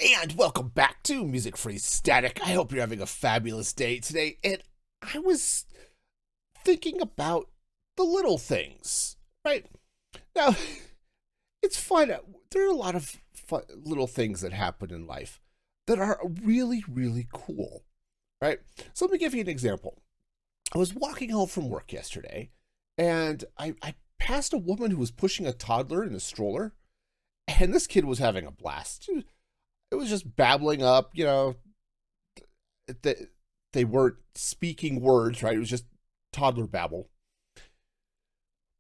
And welcome back to Music Free Static. I hope you're having a fabulous day today. And I was thinking about the little things, right? Now, it's fun. There are a lot of fun, little things that happen in life that are really, really cool, right? So let me give you an example. I was walking home from work yesterday, and I passed a woman who was pushing a toddler in a stroller, and this kid was having a blast. It was just babbling up, they weren't speaking words, right? It was just toddler babble.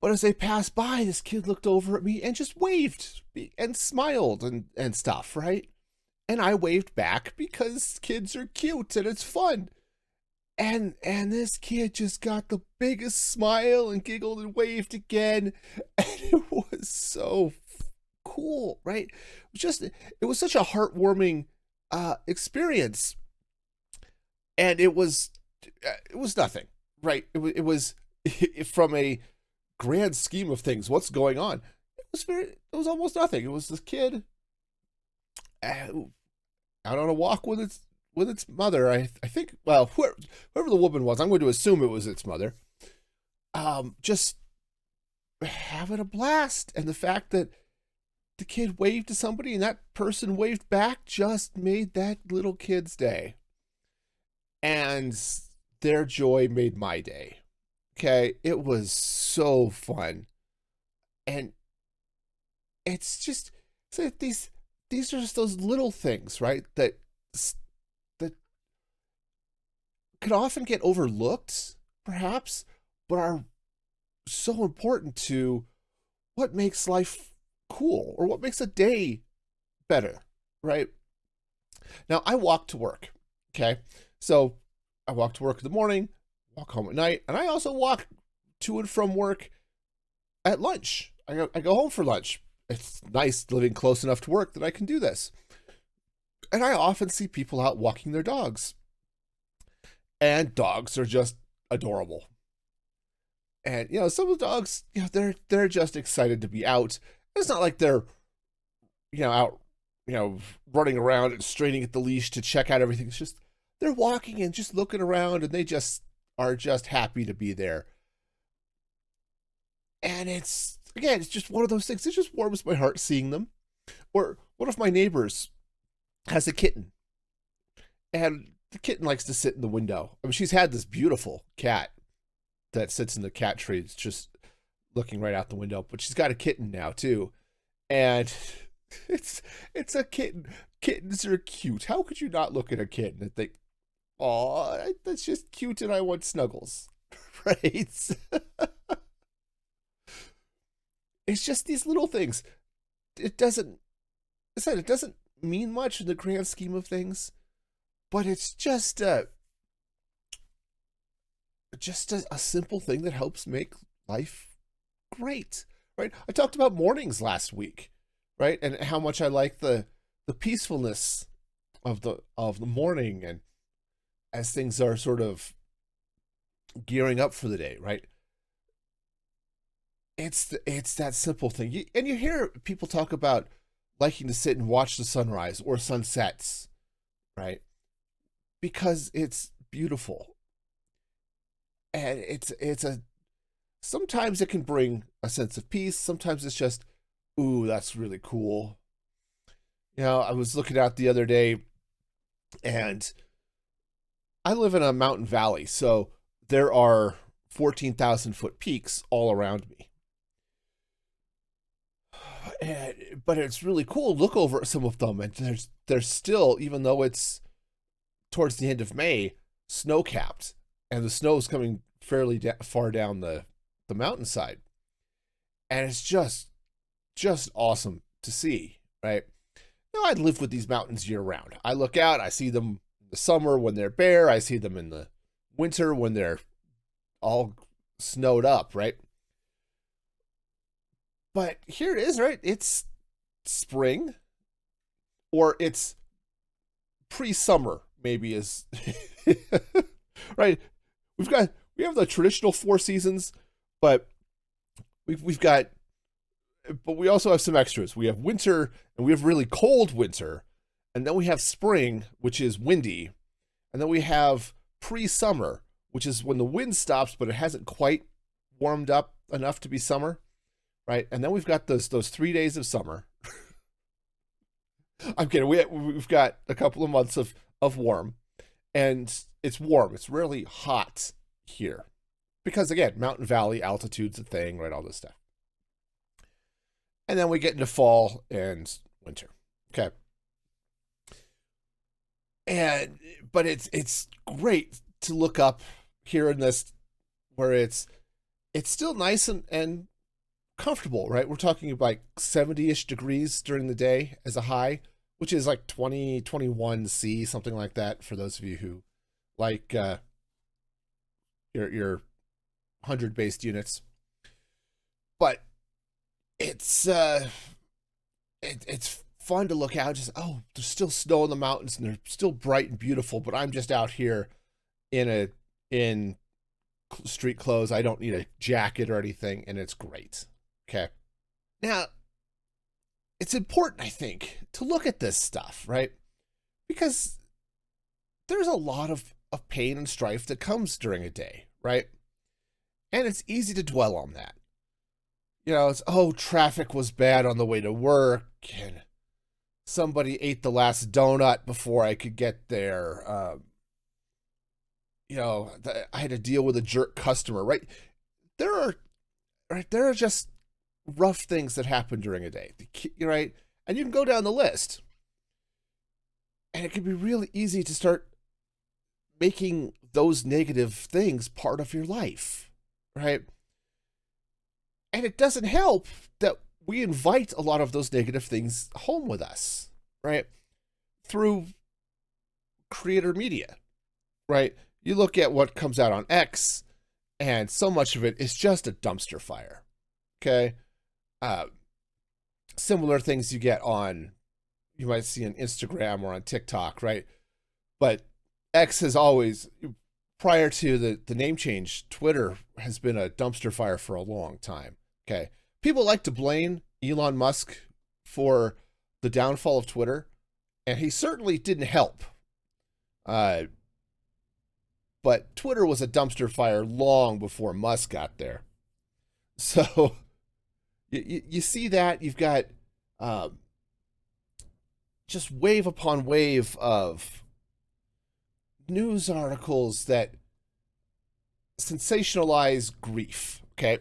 But as they passed by, this kid looked over at me and just waved and smiled and stuff, right? And I waved back because kids are cute and it's fun. And this kid just got the biggest smile and giggled and waved again. And it was so cool, right? It was such a heartwarming experience. And it was nothing, right? It was from a grand scheme of things, what's going on? It was almost nothing. It was this kid out on a walk with its mother. I think, well, whoever the woman was, I'm going to assume it was its mother. Just having a blast, and the fact that the kid waved to somebody and that person waved back just made that little kid's day. And their joy made my day. Okay, it was so fun. And it's just so these are just those little things, right? That could often get overlooked, perhaps, but are so important to what makes life cool or what makes a day better, right? Now, I walk to work, okay? So I walk to work in the morning, walk home at night, and I also walk to and from work at lunch. I go home for lunch. It's nice living close enough to work that I can do this. And I often see people out walking their dogs. And dogs are just adorable. And, some of the dogs, they're just excited to be out. It's not like they're, out, running around and straining at the leash to check out everything. It's just, they're walking and just looking around, and they just are just happy to be there. And it's just one of those things. It just warms my heart seeing them. Or one of my neighbors has a kitten, and the kitten likes to sit in the window. I mean, she's had this beautiful cat that sits in the cat tree. It's just looking right out the window, but she's got a kitten now too. And it's a kitten. Kittens are cute. How could you not look at a kitten and think, "Oh, that's just cute and I want snuggles." Right? It's just these little things. It doesn't mean much in the grand scheme of things, but it's just a simple thing that helps make life great, right? I talked about mornings last week, right? And how much I like the peacefulness of the morning, and as things are sort of gearing up for the day, right? It's that simple thing. And you hear people talk about liking to sit and watch the sunrise or sunsets, right? Because it's beautiful. And sometimes it can bring a sense of peace. Sometimes it's just, ooh, that's really cool. I was looking out the other day, and I live in a mountain valley, so there are 14,000-foot peaks all around me. But it's really cool to look over at some of them, and there's still, even though it's towards the end of May, snow-capped, and the snow is coming fairly far down the mountainside. And it's just awesome to see, right? I live with these mountains year-round. I look out, I see them in the summer when they're bare, I see them in the winter when they're all snowed up, right? But here it is, right? It's spring, or it's pre-summer, maybe is right. We have the traditional 4 seasons, but we also have some extras. We have winter, and we have really cold winter, And then we have spring, which is windy. And then we have pre-summer, which is when the wind stops, but it hasn't quite warmed up enough to be summer, right? And then we've got those 3 days of summer. I'm kidding. We've got a couple of months of warm, and it's warm. It's really hot here because, again, mountain valley altitude's a thing, right? All this stuff. And then we get into fall and winter. Okay. But it's great to look up here in this where it's still nice and comfortable, right? We're talking about like 70-ish degrees during the day as a high, which is like 20, 21 C, something like that, for those of you who like your 100 based units. But it's fun to look out. Just, oh, there's still snow in the mountains and they're still bright and beautiful, but I'm just out here in street clothes. I don't need a jacket or anything, and it's great. Okay. Now, it's important, I think, to look at this stuff, right? Because there's a lot of pain and strife that comes during a day, right? And it's easy to dwell on that. You know, it's, oh, traffic was bad on the way to work, and somebody ate the last donut before I could get there. You know, I had to deal with a jerk customer, right? There are just rough things that happen during a day, right? And you can go down the list. And it can be really easy to start making those negative things part of your life, right? And it doesn't help that we invite a lot of those negative things home with us, right? Through creator media, right? You look at what comes out on X, and so much of it is just a dumpster fire, okay? Similar things you might see on Instagram or on TikTok, right? But X has always, prior to the name change, Twitter has been a dumpster fire for a long time, okay? People like to blame Elon Musk for the downfall of Twitter, and he certainly didn't help. But Twitter was a dumpster fire long before Musk got there. So you see that. You've got just wave upon wave of news articles that sensationalize grief, okay?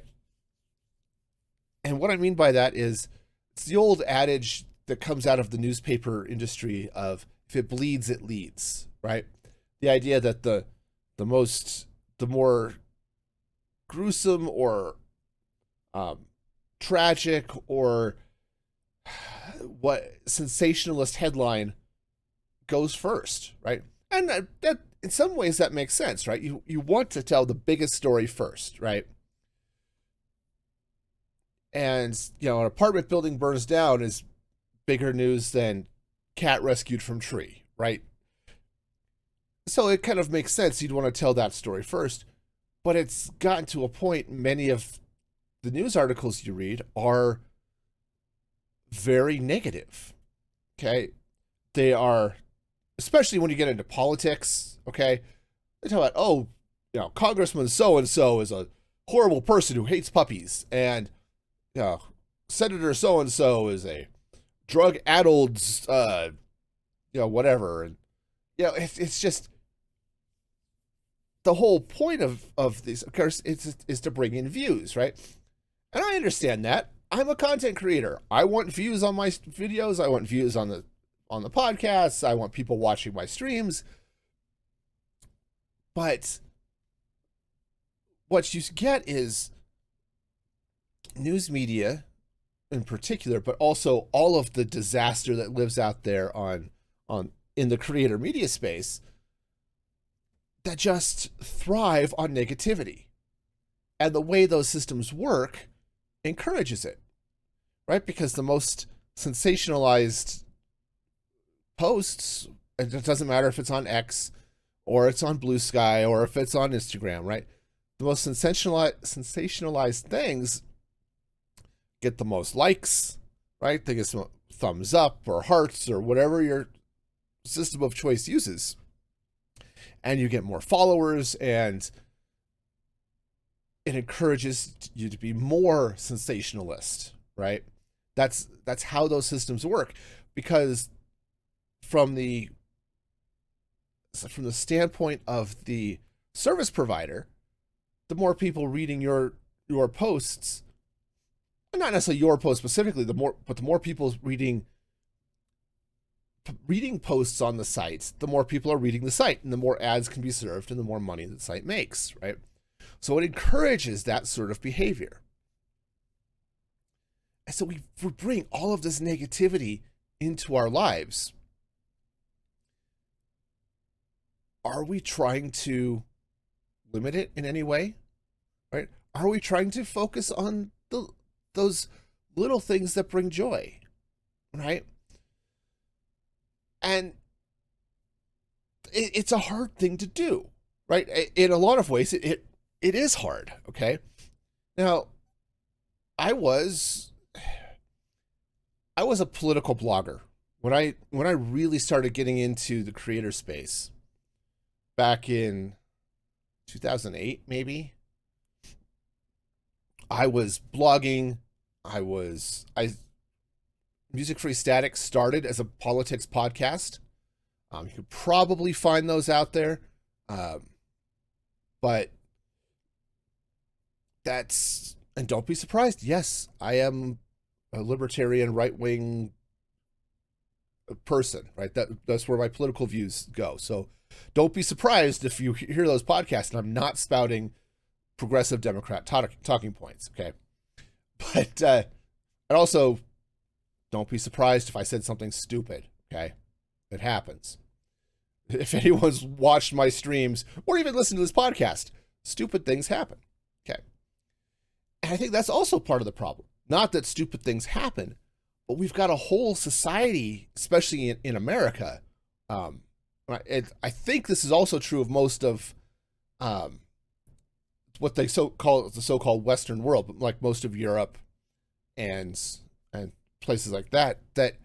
And what I mean by that is, it's the old adage that comes out of the newspaper industry of, if it bleeds, it leads, right? The idea that the more gruesome or tragic or what sensationalist headline goes first, right? And that in some ways that makes sense, right? You want to tell the biggest story first, right? And, you know, an apartment building burns down is bigger news than cat rescued from tree, right? So it kind of makes sense you'd want to tell that story first. But it's gotten to a point, many of the news articles you read are very negative, okay? They are, especially when you get into politics, okay? They talk about, oh, you know, Congressman so-and-so is a horrible person who hates puppies, and, you know, Senator so-and-so is a drug-addled, you know, whatever. And, you know, it's just, the whole point of these, of course, is to bring in views, right? And I understand that. I'm a content creator. I want views on my videos. I want views on the podcasts. I want people watching my streams. But what you get is news media in particular, but also all of the disaster that lives out there in the creator media space, that just thrive on negativity. And the way those systems work encourages it, right? Because the most sensationalized posts, and it doesn't matter if it's on X or it's on Blue Sky or if it's on Instagram, right? The most sensationalized things get the most likes, right? They get some thumbs up or hearts or whatever your system of choice uses. And you get more followers, and it encourages you to be more sensationalist, right? That's how those systems work, because from the standpoint of the service provider, the more people reading your posts, not necessarily your post specifically, the more people reading posts on the site, the more people are reading the site, and the more ads can be served, and the more money the site makes, right? So it encourages that sort of behavior. And so we bring all of this negativity into our lives. Are we trying to limit it in any way? Right? Are we trying to focus on those little things that bring joy? Right? And it's a hard thing to do, right? In a lot of ways, it is hard. Okay. Now, I was a political blogger when I really started getting into the creator space back in 2008, maybe. I was blogging. Music Free Static started as a politics podcast. You could probably find those out there. But and don't be surprised. Yes, I am a libertarian, right-wing person, right? That's where my political views go. So don't be surprised if you hear those podcasts and I'm not spouting progressive Democrat talking points, okay? But and also, don't be surprised if I said something stupid, okay? It happens. If anyone's watched my streams or even listened to this podcast, stupid things happen, okay? And I think that's also part of the problem. Not that stupid things happen, but we've got a whole society, especially in America. I think this is also true of most of what they call the so-called Western world, but like most of Europe and places like that, that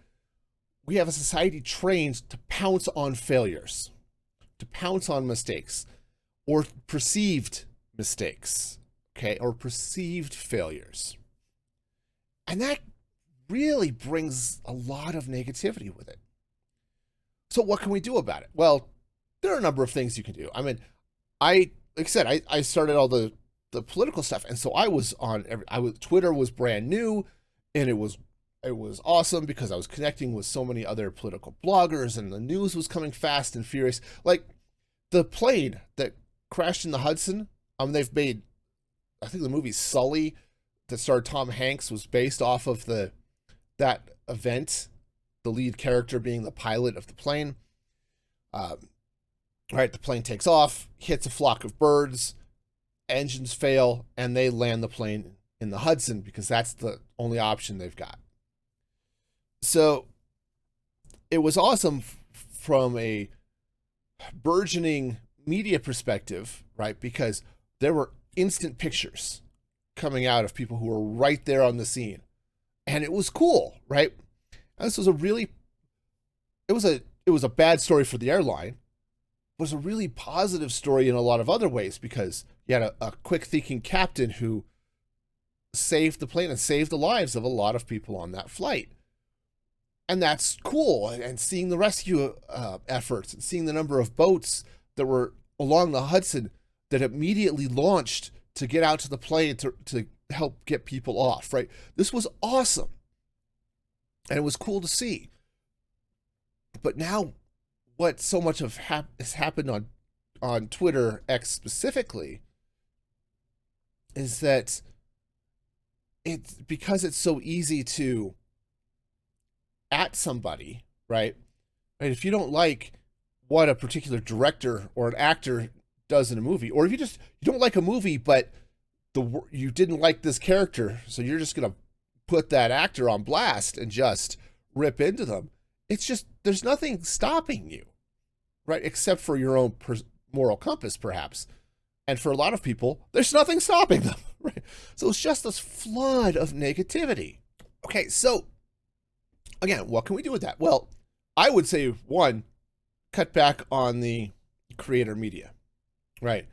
we have a society trained to pounce on failures, to pounce on mistakes, or perceived mistakes, okay, or perceived failures. And that really brings a lot of negativity with it. So what can we do about it? Well, there are a number of things you can do. I mean, like I said, I started all the political stuff, and so I was on Twitter was brand new, and it was awesome because I was connecting with so many other political bloggers, and the news was coming fast and furious. Like the plane that crashed in the Hudson, they've made, I think the movie Sully that starred Tom Hanks was based off of that event, the lead character being the pilot of the plane. Right, the plane takes off, hits a flock of birds, engines fail, and they land the plane in the Hudson because that's the only option they've got. So it was awesome from a burgeoning media perspective, right? Because there were instant pictures coming out of people who were right there on the scene. And it was cool, right? And this was it was a bad story for the airline. It was a really positive story in a lot of other ways because you had a quick thinking captain who saved the plane and saved the lives of a lot of people on that flight. And that's cool. And seeing the rescue efforts and seeing the number of boats that were along the Hudson that immediately launched to get out to the plane to help get people off, right? This was awesome. And it was cool to see. But now what so much of has happened on Twitter, X specifically, is that because it's so easy to at somebody, right? If you don't like what a particular director or an actor does in a movie, or if you don't like a movie, but you didn't like this character, so you're just gonna put that actor on blast and just rip into them. It's just, there's nothing stopping you, right? Except for your own moral compass, perhaps. And for a lot of people, there's nothing stopping them, right? So it's just this flood of negativity. Okay, so again, what can we do with that? Well, I would say, one, cut back on the creator media, right?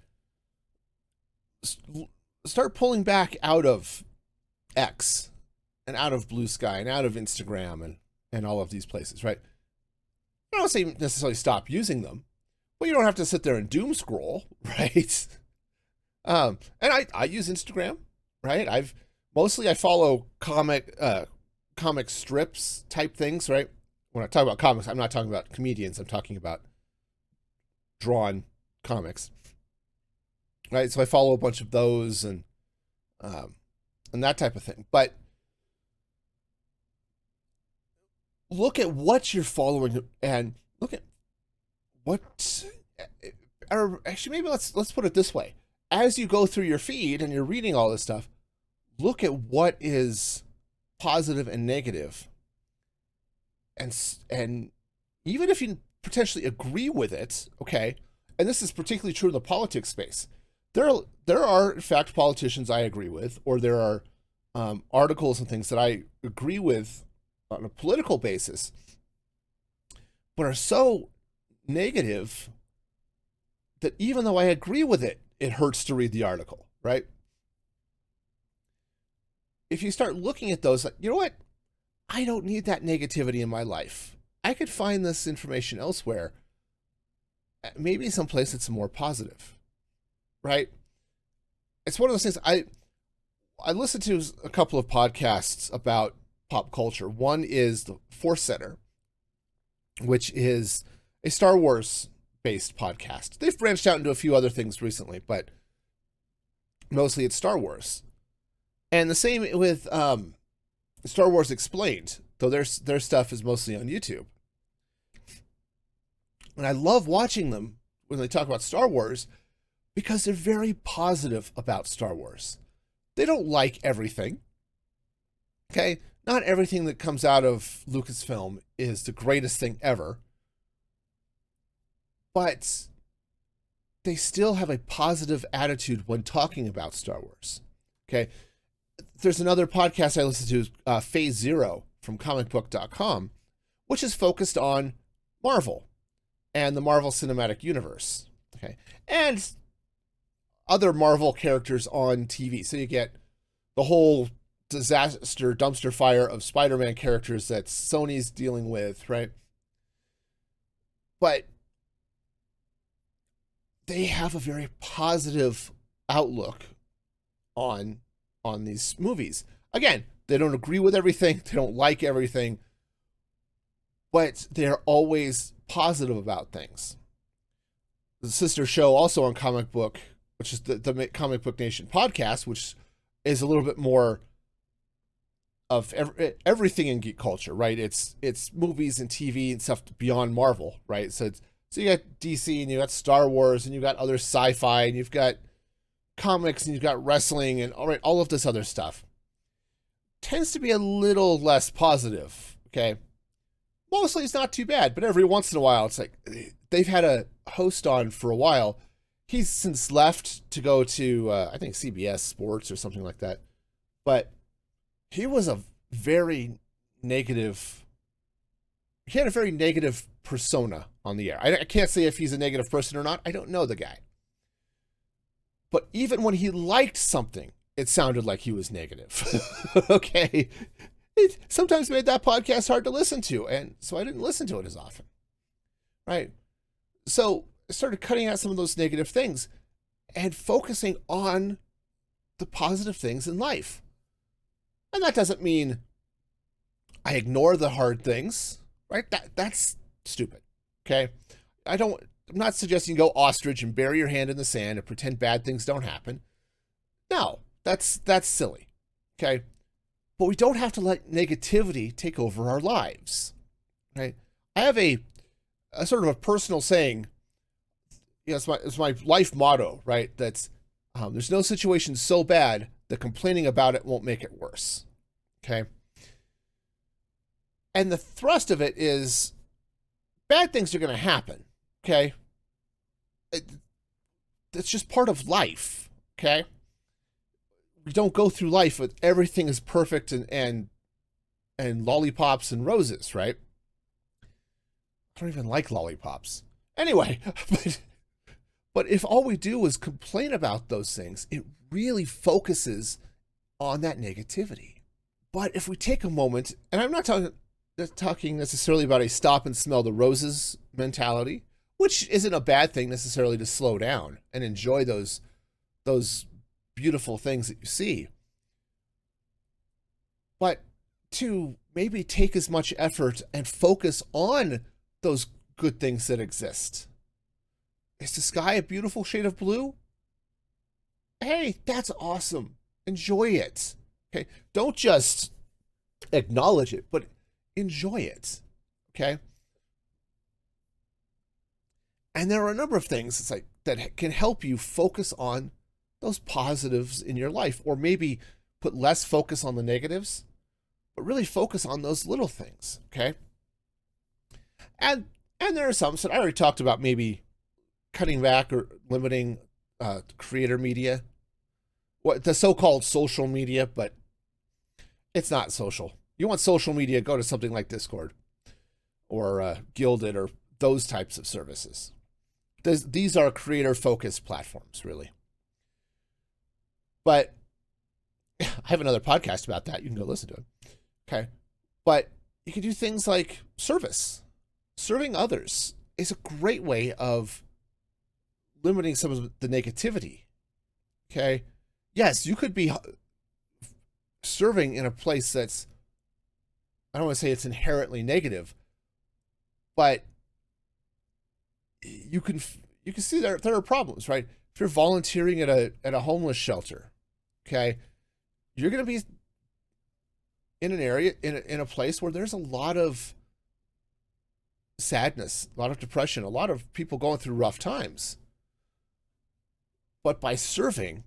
Start pulling back out of X and out of Blue Sky and out of Instagram and all of these places, right? I don't say necessarily stop using them, but you don't have to sit there and doom scroll, right? And I use Instagram, right? I follow comic strips type things, right? When I talk about comics, I'm not talking about comedians. I'm talking about drawn comics, right? So I follow a bunch of those and that type of thing. But look at what you're following and look at what. Or actually, maybe let's put it this way: as you go through your feed and you're reading all this stuff, look at what is positive and negative, and even if you potentially agree with it, okay. And this is particularly true in the politics space. There are in fact politicians I agree with, or there are articles and things that I agree with on a political basis, but are so negative that even though I agree with it, it hurts to read the article, right? If you start looking at those, like, you know what? I don't need that negativity in my life. I could find this information elsewhere. Maybe someplace that's more positive, right? It's one of those things. I listened to a couple of podcasts about pop culture. One is the Force Center, which is a Star Wars based podcast. They've branched out into a few other things recently, but mostly it's Star Wars. And the same with Star Wars Explained, though their stuff is mostly on YouTube. And I love watching them when they talk about Star Wars because they're very positive about Star Wars. They don't like everything. Okay? Not everything that comes out of Lucasfilm is the greatest thing ever. But they still have a positive attitude when talking about Star Wars. Okay? There's another podcast I listen to, Phase Zero from comicbook.com, which is focused on Marvel and the Marvel Cinematic Universe. Okay? And other Marvel characters on TV. So you get the whole disaster dumpster fire of Spider-Man characters that Sony's dealing with, right? But they have a very positive outlook on these movies. Again, they don't agree with everything, they don't like everything, but they're always positive about things. The sister show also on Comic Book, which is the Comic Book Nation podcast, which is a little bit more of everything in geek culture, right? It's movies and TV and stuff beyond Marvel, right? So you got DC and you got Star Wars and you got other sci-fi and you've got comics and you've got wrestling and all of this other stuff. Tends to be a little less positive, okay? Mostly it's not too bad, but every once in a while it's like they've had a host on for a while. He's since left to go to I think CBS Sports or something like that. But he was a very negative. He had a very negative persona on the air. I can't say if he's a negative person or not. I don't know the guy. But even when he liked something, it sounded like he was negative. Okay? It sometimes made that podcast hard to listen to, and so I didn't listen to it as often. Right? So I started cutting out some of those negative things and focusing on the positive things in life. And that doesn't mean I ignore the hard things, right? That's stupid. Okay? I'm not suggesting you go ostrich and bury your hand in the sand and pretend bad things don't happen. No, that's silly. Okay? But we don't have to let negativity take over our lives. Right? I have a sort of a personal saying. It's my life motto, right? That's there's no situation so bad that complaining about it won't make it worse. Okay? And the thrust of it is bad things are going to happen. Okay? It's just part of life. Okay? We don't go through life with everything is perfect and lollipops and roses, right? I don't even like lollipops. Anyway, but if all we do is complain about those things, it really focuses on that negativity. But if we take a moment, and I'm not talking necessarily about a stop and smell the roses mentality, which isn't a bad thing necessarily, to slow down and enjoy those beautiful things that you see. But to maybe take as much effort and focus on those good things that exist. Is the sky a beautiful shade of blue? Hey, that's awesome. Enjoy it. Okay. Don't just acknowledge it, but enjoy it. Okay. And there are a number of things it's like that can help you focus on those positives in your life, or maybe put less focus on the negatives, but really focus on those little things. Okay. And there are some, so I already talked about maybe cutting back or limiting creator media, what the so-called social media, but it's not social. You want social media, go to something like Discord or Guilded or those types of services. These are creator-focused platforms, really. But I have another podcast about that. You can go listen to it. Okay. But you can do things like service. Serving others is a great way of limiting some of the negativity. Okay. Yes, you could be serving in a place that's, I don't want to say it's inherently negative, but you can see there are problems, right? If you're volunteering at a homeless shelter, okay, you're going to be in an area, in a place where there's a lot of sadness, a lot of depression, a lot of people going through rough times. But by serving,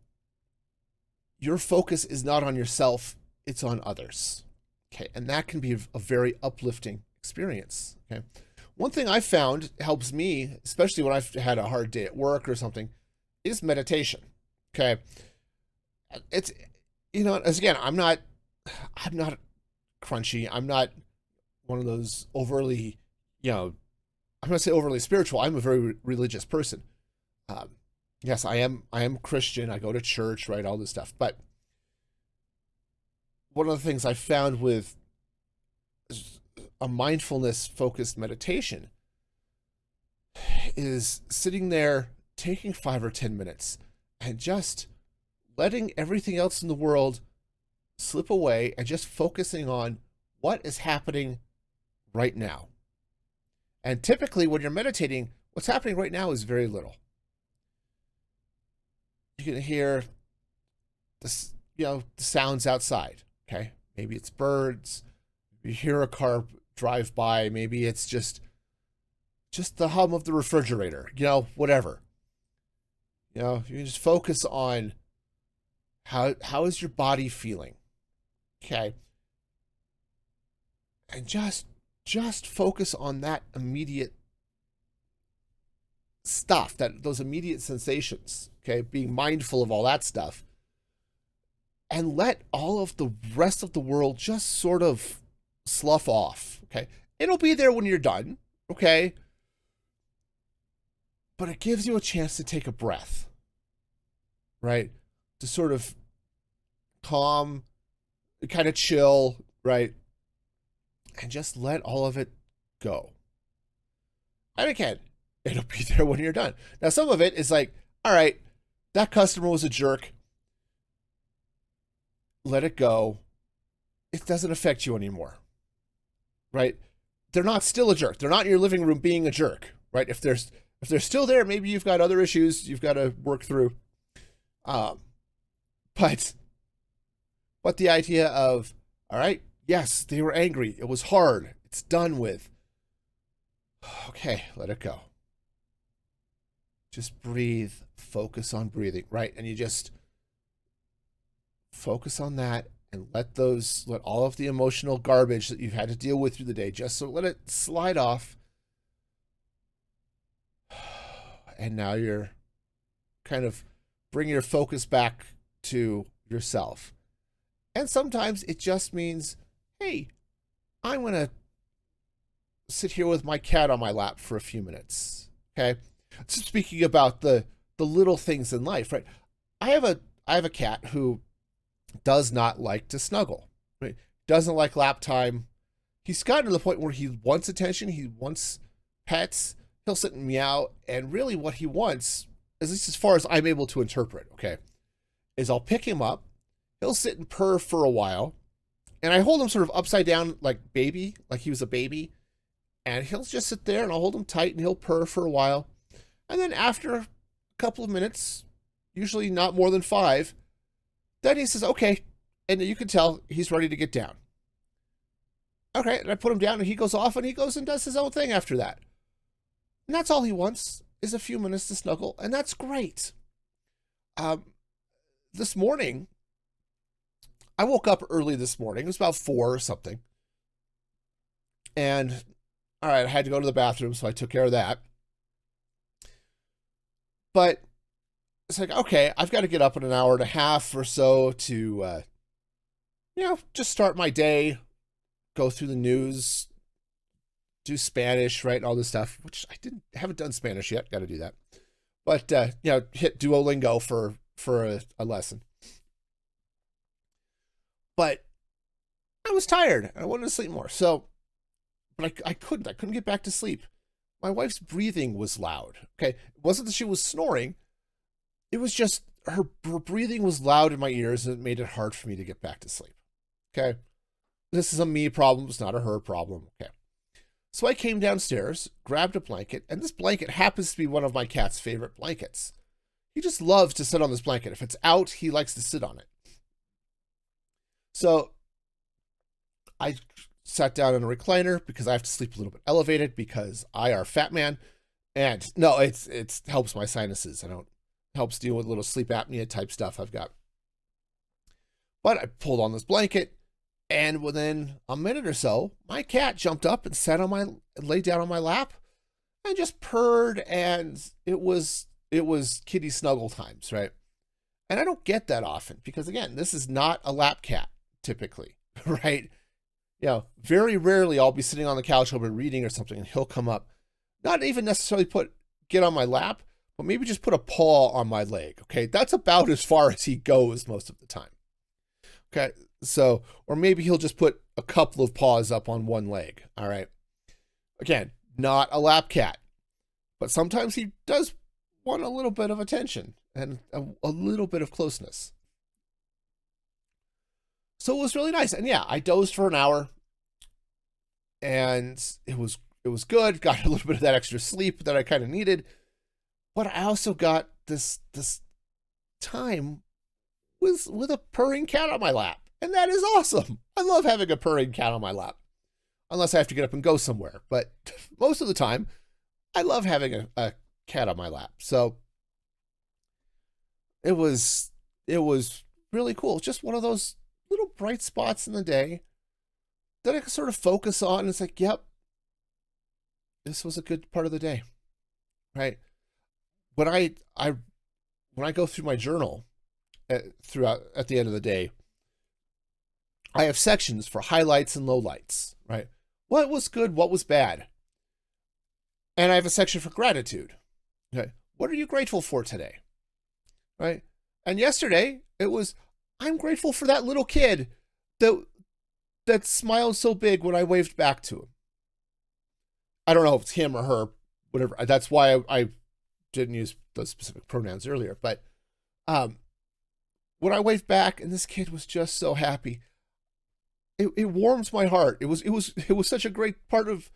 your focus is not on yourself, it's on others. Okay, and that can be a very uplifting experience. Okay. One thing I found helps me, especially when I've had a hard day at work or something, is meditation. Okay. It's, as again, I'm not crunchy. I'm not one of those overly, I'm not going to say overly spiritual. I'm a very religious person. Yes, I am Christian. I go to church, right? All this stuff. But one of the things I found with a mindfulness focused meditation is sitting there, taking 5 or 10 minutes and just letting everything else in the world slip away and just focusing on what is happening right now. And typically when you're meditating, what's happening right now is very little. You can hear the sounds outside. Okay. Maybe it's birds. You hear a car drive by. Maybe it's just the hum of the refrigerator, whatever. You can just focus on how is your body feeling? Okay. And just focus on that immediate stuff, those immediate sensations. Okay. Being mindful of all that stuff. And let all of the rest of the world just sort of slough off. Okay. It'll be there when you're done. Okay. But it gives you a chance to take a breath. Right. To sort of calm, kind of chill. Right. And just let all of it go. And again, it'll be there when you're done. Now, some of it is like, all right, that customer was a jerk. Let it go. It doesn't affect you anymore. Right? They're not still a jerk. They're not in your living room being a jerk. Right? If they're still there, maybe you've got other issues you've got to work through. But the idea of, all right, yes, they were angry. It was hard. It's done with. Okay, let it go. Just breathe. Focus on breathing, right? And you just focus on that and let all of the emotional garbage that you've had to deal with through the day, let it slide off. And now you're kind of bring your focus back to yourself. And sometimes it just means, hey, I'm going to sit here with my cat on my lap for a few minutes. Okay. So speaking about the little things in life, right? I have a cat who does not like to snuggle, right? Doesn't like lap time. He's gotten to the point where he wants attention. He wants pets. He'll sit and meow. And really what he wants, at least as far as I'm able to interpret, okay, is I'll pick him up. He'll sit and purr for a while. And I hold him sort of upside down like baby, like he was a baby. And he'll just sit there and I'll hold him tight and he'll purr for a while. And then after a couple of minutes, usually not more than 5, then he says, okay. And you can tell he's ready to get down. Okay, and I put him down and he goes off and he goes and does his own thing after that. And that's all he wants is a few minutes to snuggle. And that's great. This morning, I woke up early this morning. It was about 4 or something. And all right, I had to go to the bathroom, so I took care of that. But it's like, okay, I've got to get up in an hour and a half or so to, just start my day, go through the news, do Spanish, right, and all this stuff, which haven't done Spanish yet. Got to do that. But, hit Duolingo for a lesson. But I was tired. I wanted to sleep more. So, but I couldn't get back to sleep. My wife's breathing was loud. Okay. It wasn't that she was snoring. It was just her breathing was loud in my ears and it made it hard for me to get back to sleep. Okay. This is a me problem. It's not a her problem. Okay. So I came downstairs, grabbed a blanket, and this blanket happens to be one of my cat's favorite blankets. He just loves to sit on this blanket. If it's out, he likes to sit on it. So I sat down in a recliner because I have to sleep a little bit elevated because I are fat man. And no, it helps my sinuses. Helps deal with little sleep apnea type stuff I've got. But I pulled on this blanket and within a minute or so, my cat jumped up and laid down on my lap and just purred. And it was kitty snuggle times, right? And I don't get that often because again, this is not a lap cat typically, right? Very rarely I'll be sitting on the couch, I'll be reading or something, and he'll come up, not even necessarily get on my lap, but maybe just put a paw on my leg. Okay. That's about as far as he goes most of the time. Okay. So, or maybe he'll just put a couple of paws up on one leg. All right. Again, not a lap cat, but sometimes he does want a little bit of attention and a little bit of closeness. So it was really nice. And yeah, I dozed for an hour and it was good. Got a little bit of that extra sleep that I kind of needed. But I also got this time with a purring cat on my lap. And that is awesome. I love having a purring cat on my lap. Unless I have to get up and go somewhere. But most of the time, I love having a cat on my lap. So it was really cool. Just one of those little bright spots in the day that I could sort of focus on. And it's like, yep, this was a good part of the day, right? When I go through my journal at the end of the day, I have sections for highlights and lowlights, right? What was good? What was bad? And I have a section for gratitude. Okay. What are you grateful for today? Right? And yesterday it was, I'm grateful for that little kid that smiled so big when I waved back to him. I don't know if it's him or her, whatever. That's why I didn't use those specific pronouns earlier. But when I waved back and this kid was just so happy, it warms my heart. It was such a great part of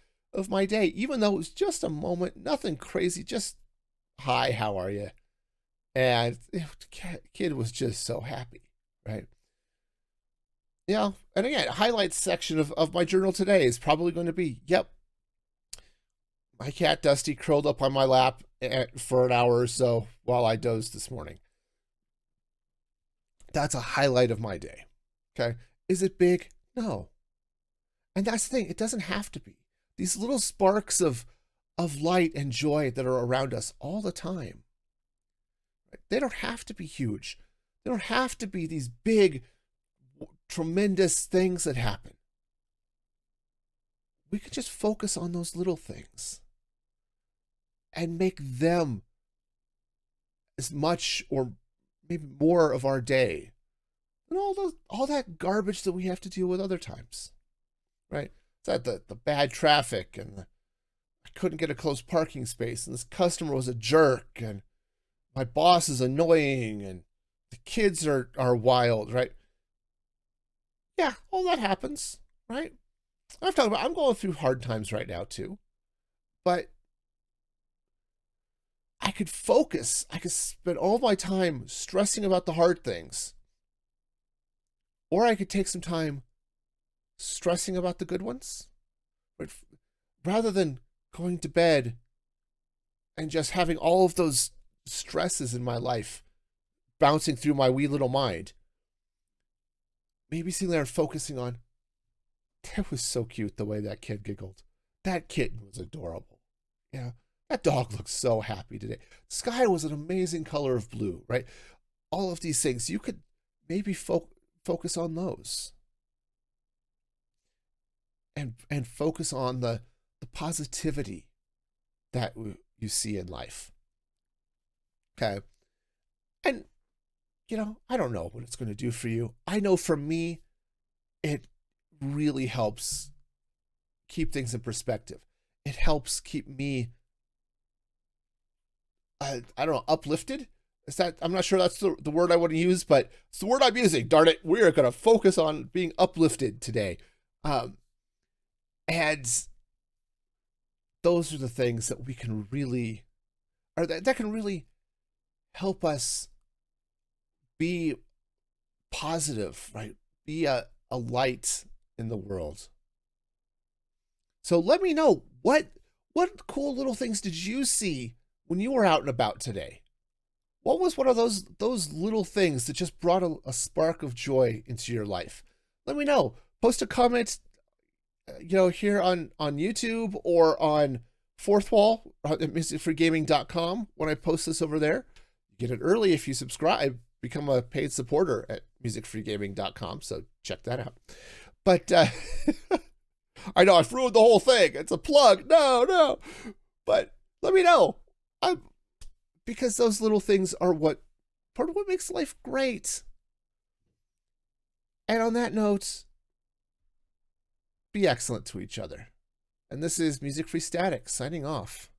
my day, even though it was just a moment, nothing crazy, just hi, how are you? And the kid was just so happy, right? Yeah. And again, highlights section of my journal today is probably going to be, yep, my cat Dusty curled up on my lap for an hour or so while I dozed this morning. That's a highlight of my day. Okay. Is it big? No. And that's the thing. It doesn't have to be. These little sparks of light and joy that are around us all the time. They don't have to be huge. They don't have to be these big, tremendous things that happen. we could just focus on those little things and make them as much or maybe more of our day than all that garbage that we have to deal with other times, right? It's that the bad traffic and I couldn't get a closed parking space and this customer was a jerk and my boss is annoying and the kids are wild, right? Yeah, all that happens, right? I'm going through hard times right now too, but I could focus. I could spend all my time stressing about the hard things, or I could take some time stressing about the good ones, but rather than going to bed and just having all of those stresses in my life bouncing through my wee little mind, maybe sitting there and focusing on, that was so cute the way that kid giggled. That kitten was adorable. Yeah, that dog looks so happy today. The sky was an amazing color of blue, right? All of these things, you could maybe focus on those. And focus on the positivity that you see in life. Okay. And, I don't know what it's going to do for you. I know for me, it really helps keep things in perspective. It helps keep me, I don't know, uplifted. Is that, I'm not sure that's the word I want to use, but it's the word I'm using. Darn it. We are going to focus on being uplifted today. And those are the things that we can really, or that can really help us be positive, right? Be a light in the world. So let me know, what cool little things did you see when you were out and about today? What was one of those little things that just brought a spark of joy into your life? Let me know. Post a comment, here on YouTube or on Fourth Wall at musicfreegaming.com when I post this over there. You get it early if you subscribe, become a paid supporter at musicfreegaming.com, so check that out. But I know I've ruined the whole thing. It's a plug. No. But let me know. Because those little things are part of what makes life great. And on that note, be excellent to each other. And this is Music Free Static signing off.